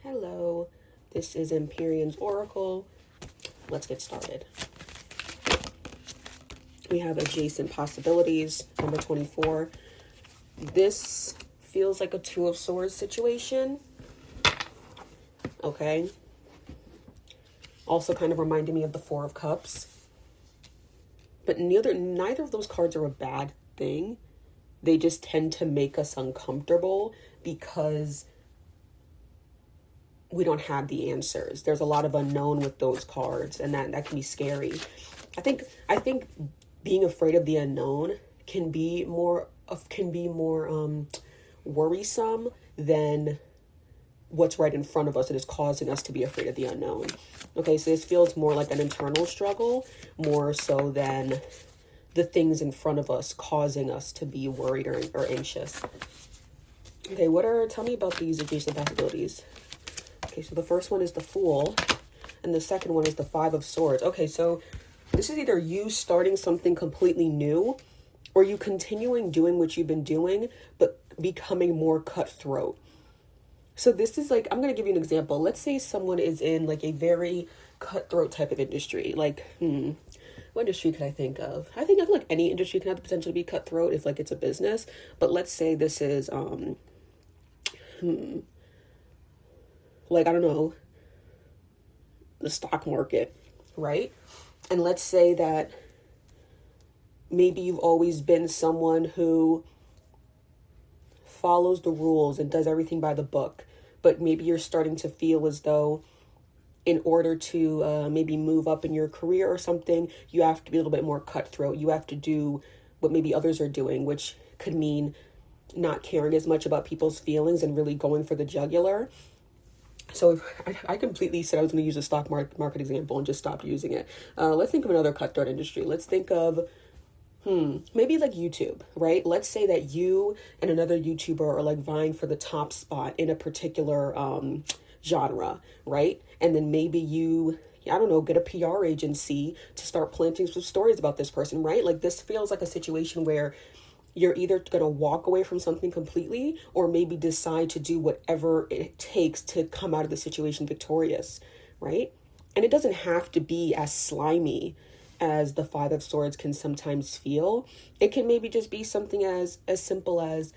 Hello, this is Empyrean's Oracle. Let's get started. We have adjacent possibilities, number 24. This feels like a Two of Swords situation. Okay. Also kind of reminding me of the Four of Cups. But neither of those cards are a bad thing. They just tend to make us uncomfortable because we don't have the answers. There's a lot of unknown with those cards, and that can be scary. I think being afraid of the unknown can be more worrisome than what's right in front of us that is causing us to be afraid of the unknown. Okay, so this feels more like an internal struggle, more so than the things in front of us causing us to be worried or anxious. Okay, tell me about these adjacent possibilities. Okay, so the first one is the Fool, and the second one is the Five of Swords. Okay, so this is either you starting something completely new, or you continuing doing what you've been doing, but becoming more cutthroat. So this is like, I'm going to give you an example. Let's say someone is in like a very cutthroat type of industry. Like, what industry could I think of? I feel like any industry can have the potential to be cutthroat if like it's a business. But let's say this is, like, I don't know, the stock market, right? And let's say that maybe you've always been someone who follows the rules and does everything by the book, but maybe you're starting to feel as though in order to maybe move up in your career or something, you have to be a little bit more cutthroat. You have to do what maybe others are doing, which could mean not caring as much about people's feelings and really going for the jugular. So if I completely said I was going to use a stock market example and just stopped using it. Let's think of another cutthroat industry. Let's think of, maybe like YouTube, right? Let's say that you and another YouTuber are like vying for the top spot in a particular genre, right? And then maybe you, I don't know, get a PR agency to start planting some stories about this person, right? Like this feels like a situation where you're either going to walk away from something completely or maybe decide to do whatever it takes to come out of the situation victorious, right? And it doesn't have to be as slimy as the Five of Swords can sometimes feel. It can maybe just be something as simple as,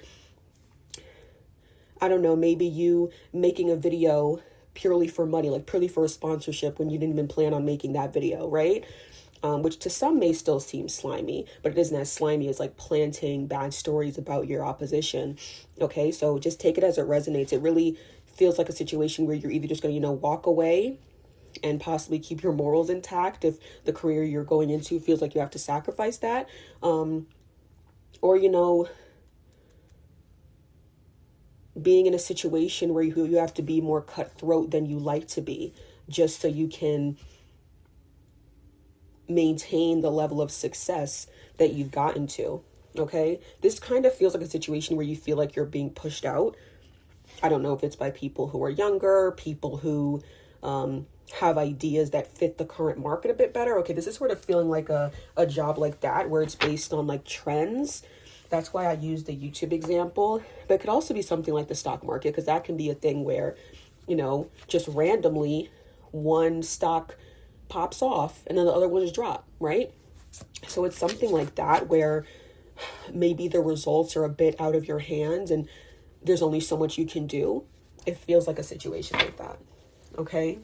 I don't know, maybe you making a video purely for money, like purely for a sponsorship when you didn't even plan on making that video, right? Which to some may still seem slimy, but it isn't as slimy as like planting bad stories about your opposition. Okay, so just take it as it resonates. It really feels like a situation where you're either just going to, walk away and possibly keep your morals intact if the career you're going into feels like you have to sacrifice that. Or, being in a situation where you have to be more cutthroat than you like to be, just so you can maintain the level of success that you've gotten to. Okay, this kind of feels like a situation where you feel like you're being pushed out. I don't know if it's by people who are younger, people who have ideas that fit the current market a bit better. Okay, this is sort of feeling like a job like that where it's based on like trends. That's why I use the YouTube example, but it could also be something like the stock market, because that can be a thing where, just randomly one stock pops off and then the other ones drop, right? So it's something like that where maybe the results are a bit out of your hands and there's only so much you can do. It feels like a situation like that. Okay.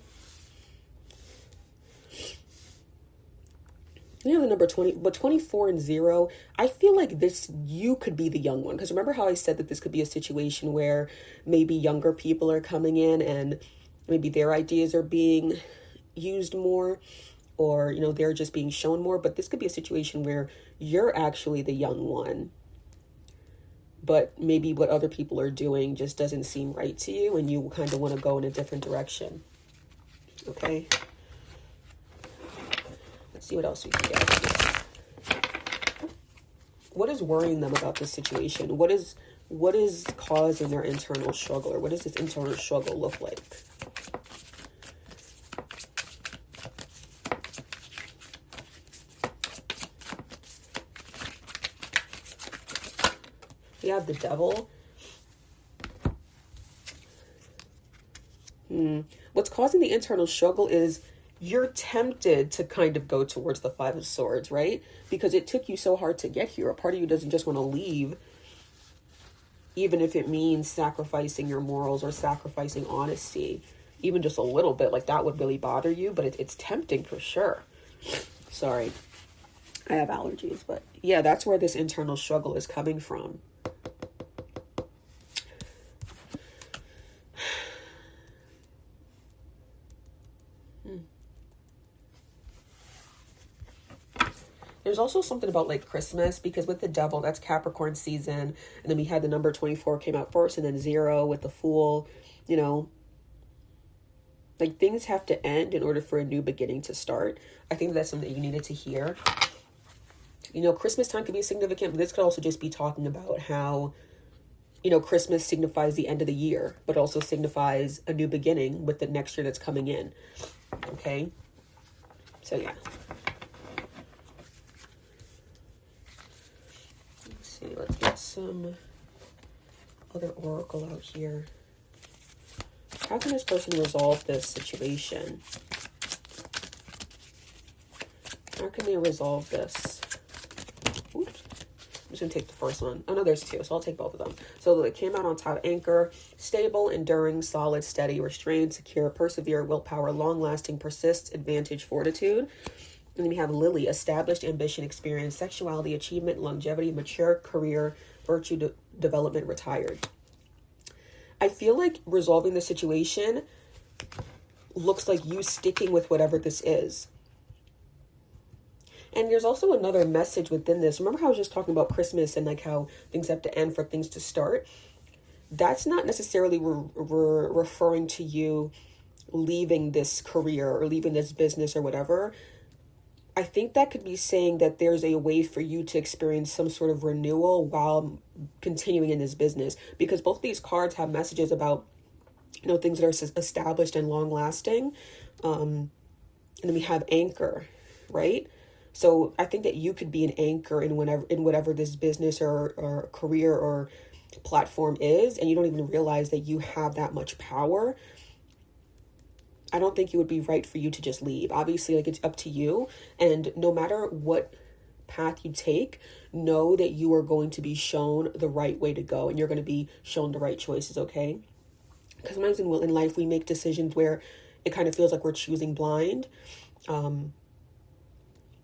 The number 20, but 24 and 0, I feel like you could be the young one. Because remember how I said that this could be a situation where maybe younger people are coming in and maybe their ideas are being used more, or they're just being shown more. But this could be a situation where you're actually the young one, but maybe what other people are doing just doesn't seem right to you and you kind of want to go in a different direction. Okay, let's see what else we can get. What is worrying them about this situation? What is causing their internal struggle, or what does this internal struggle look like? We have the Devil. What's causing the internal struggle is you're tempted to kind of go towards the Five of Swords, right? Because it took you so hard to get here. A part of you doesn't just want to leave, even if it means sacrificing your morals or sacrificing honesty, even just a little bit. Like, that would really bother you, but it's tempting for sure. Sorry, I have allergies, but yeah, that's where this internal struggle is coming from. There's also something about like Christmas, because with the devil, that's Capricorn season. And then we had the number 24 came out first, and then 0 with the Fool, you know, like things have to end in order for a new beginning to start. I think that's something that you needed to hear. You know, Christmas time could be significant, but this could also just be talking about how, you know, Christmas signifies the end of the year, but also signifies a new beginning with the next year that's coming in. Okay. So yeah. See, let's get some other oracle out here. How can this person resolve this situation? How can they resolve this? Oops. I'm just going to take the first one. Oh, no, there's two, so I'll take both of them. So it came out on top. Anchor, stable, enduring, solid, steady, restrained, secure, persevere, willpower, long-lasting, persists, advantage, fortitude. And then we have Lily, established, ambition, experience, sexuality, achievement, longevity, mature, career, virtue, development, retired. I feel like resolving the situation looks like you sticking with whatever this is. And there's also another message within this. Remember how I was just talking about Christmas and like how things have to end for things to start? That's not necessarily referring to you leaving this career or leaving this business or whatever. I think that could be saying that there's a way for you to experience some sort of renewal while continuing in this business, because both of these cards have messages about, you know, things that are established and long lasting. And then we have anchor, right? So I think that you could be an anchor in whatever this business or career or platform is, and you don't even realize that you have that much power. I don't think it would be right for you to just leave. Obviously, like, it's up to you. And no matter what path you take, know that you are going to be shown the right way to go, and you're going to be shown the right choices, okay? Because sometimes in life, we make decisions where it kind of feels like we're choosing blind.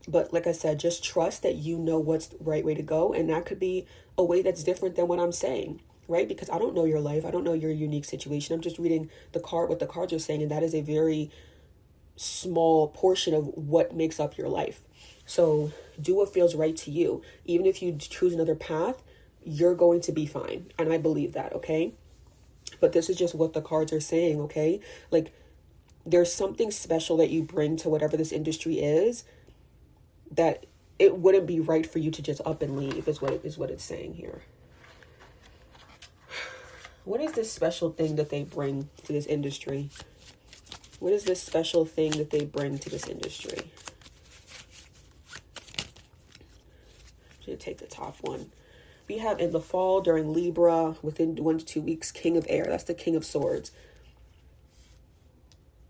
But like I said, just trust that you know what's the right way to go. And that could be a way that's different than what I'm saying. Right? Because I don't know your life. I don't know your unique situation. I'm just reading what the cards are saying. And that is a very small portion of what makes up your life. So do what feels right to you. Even if you choose another path, you're going to be fine. And I believe that, okay? But this is just what the cards are saying, okay? Like, there's something special that you bring to whatever this industry is that it wouldn't be right for you to just up and leave, is what it's saying here. What is this special thing that they bring to this industry? What is this special thing that they bring to this industry? I'm going to take the top one. We have in the fall, during Libra, within 1 to 2 weeks, King of Air. That's the King of Swords.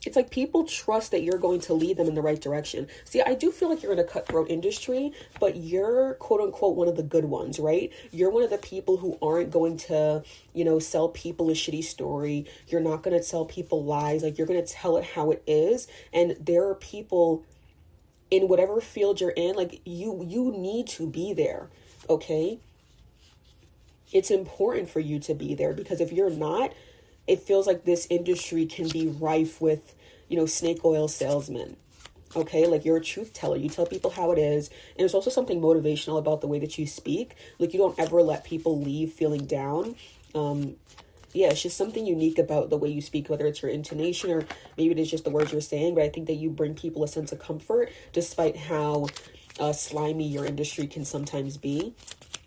It's like people trust that you're going to lead them in the right direction. See, I do feel like you're in a cutthroat industry, but you're quote unquote one of the good ones, right? You're one of the people who aren't going to, you know, sell people a shitty story. You're not going to tell people lies. Like, you're going to tell it how it is. And there are people in whatever field you're in, like you need to be there, okay? It's important for you to be there, because if you're not, it feels like this industry can be rife with, you know, snake oil salesmen. Okay, like, you're a truth teller. You tell people how it is. And there's also something motivational about the way that you speak. Like, you don't ever let people leave feeling down. Yeah, it's just something unique about the way you speak, whether it's your intonation or maybe it is just the words you're saying. But I think that you bring people a sense of comfort despite how slimy your industry can sometimes be.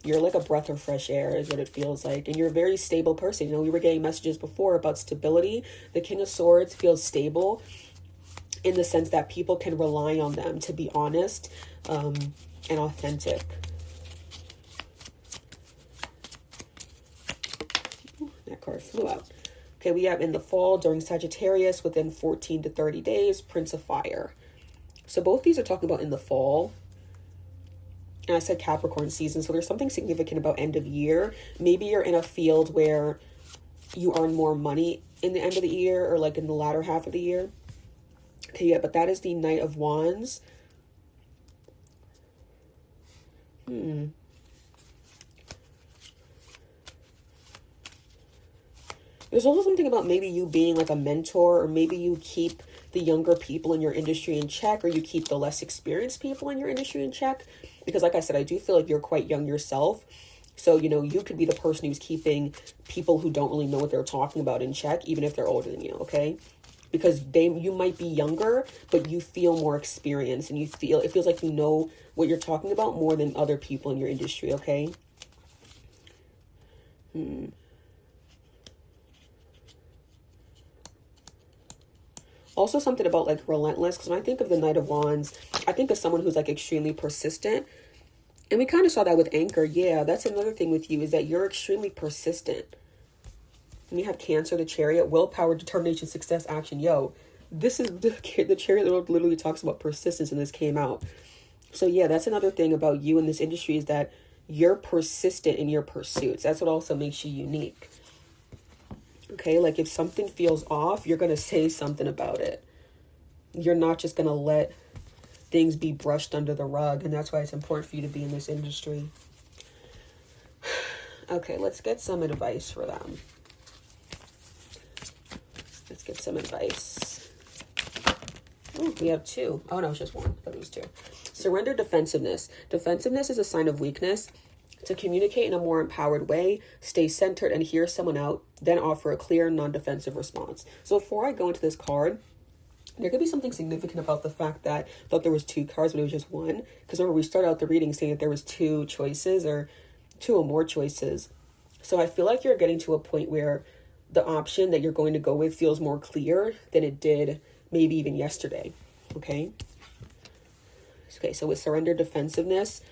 You're like a breath of fresh air is what it feels like. And you're a very stable person. You know, we were getting messages before about stability. The King of Swords feels stable in the sense that people can rely on them to be honest and authentic. Ooh, that card flew out. Okay, we have in the fall during Sagittarius within 14 to 30 days, Prince of Fire. So both these are talking about in the fall. And I said Capricorn season, so there's something significant about end of year. Maybe you're in a field where you earn more money in the end of the year or like in the latter half of the year. Okay, yeah, but that is the Knight of Wands. There's also something about maybe you being like a mentor, or maybe you keep the younger people in your industry in check, or you keep the less experienced people in your industry in check. Because like I said, I do feel like you're quite young yourself. So, you know, you could be the person who's keeping people who don't really know what they're talking about in check, even if they're older than you, okay? Because you might be younger, but you feel more experienced, and it feels like you know what you're talking about more than other people in your industry, okay? Also something about like relentless, because when I think of the Knight of Wands, I think of someone who's like extremely persistent. And we kind of saw that with Anchor. Yeah, that's another thing with you, is that you're extremely persistent. And you have Cancer, the Chariot, willpower, determination, success, action. Yo, this is the Chariot literally talks about persistence, and this came out. So yeah, that's another thing about you in this industry, is that you're persistent in your pursuits. That's what also makes you unique. Okay, like if something feels off, you're going to say something about it. You're not just going to let things be brushed under the rug, and that's why it's important for you to be in this industry. Okay, let's get some advice for them. Let's get some advice. Oh, we have two. Oh, no, it's just one. I thought it was two. Surrender defensiveness. Defensiveness is a sign of weakness. To communicate in a more empowered way, stay centered and hear someone out, then offer a clear, non-defensive response. So before I go into this card, there could be something significant about the fact that I thought there was two cards, but it was just one. Because remember, we started out the reading saying that there was two choices, or two or more choices. So I feel like you're getting to a point where the option that you're going to go with feels more clear than it did maybe even yesterday. Okay? Okay, so with surrender defensiveness,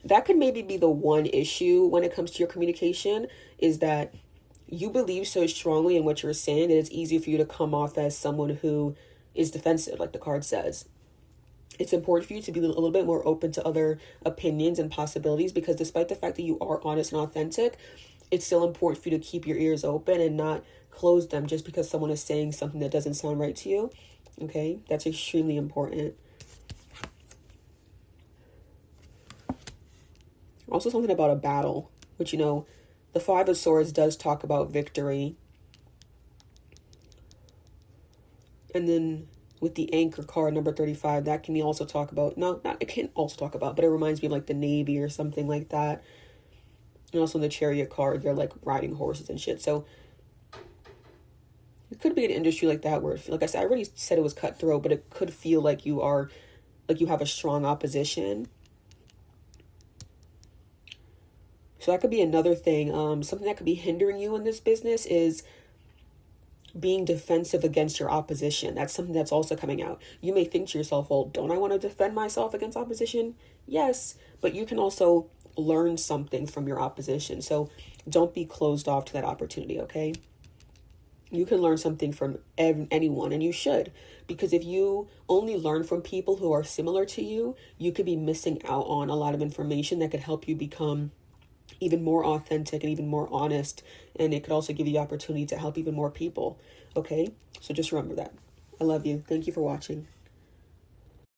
that could maybe be the one issue when it comes to your communication, is that you believe so strongly in what you're saying that it's easy for you to come off as someone who is defensive, like the card says. It's important for you to be a little bit more open to other opinions and possibilities, because despite the fact that you are honest and authentic, it's still important for you to keep your ears open and not close them just because someone is saying something that doesn't sound right to you. Okay, that's extremely important. Also something about a battle, which, you know, the Five of Swords does talk about victory. And then with the Anchor card, number 35, that can also talk about, it can also talk about, but it reminds me of like the Navy or something like that. And also in the Chariot card, they're like riding horses and shit. So it could be an industry like that where, like I said, I already said it was cutthroat, but it could feel like you have a strong opposition. So that could be another thing. Something that could be hindering you in this business is being defensive against your opposition. That's something that's also coming out. You may think to yourself, well, don't I want to defend myself against opposition? Yes, but you can also learn something from your opposition. So don't be closed off to that opportunity, okay? You can learn something from anyone, and you should. Because if you only learn from people who are similar to you, you could be missing out on a lot of information that could help you become even more authentic and even more honest, and it could also give you the opportunity to help even more people. Okay, so just remember that. I love you. Thank you for watching.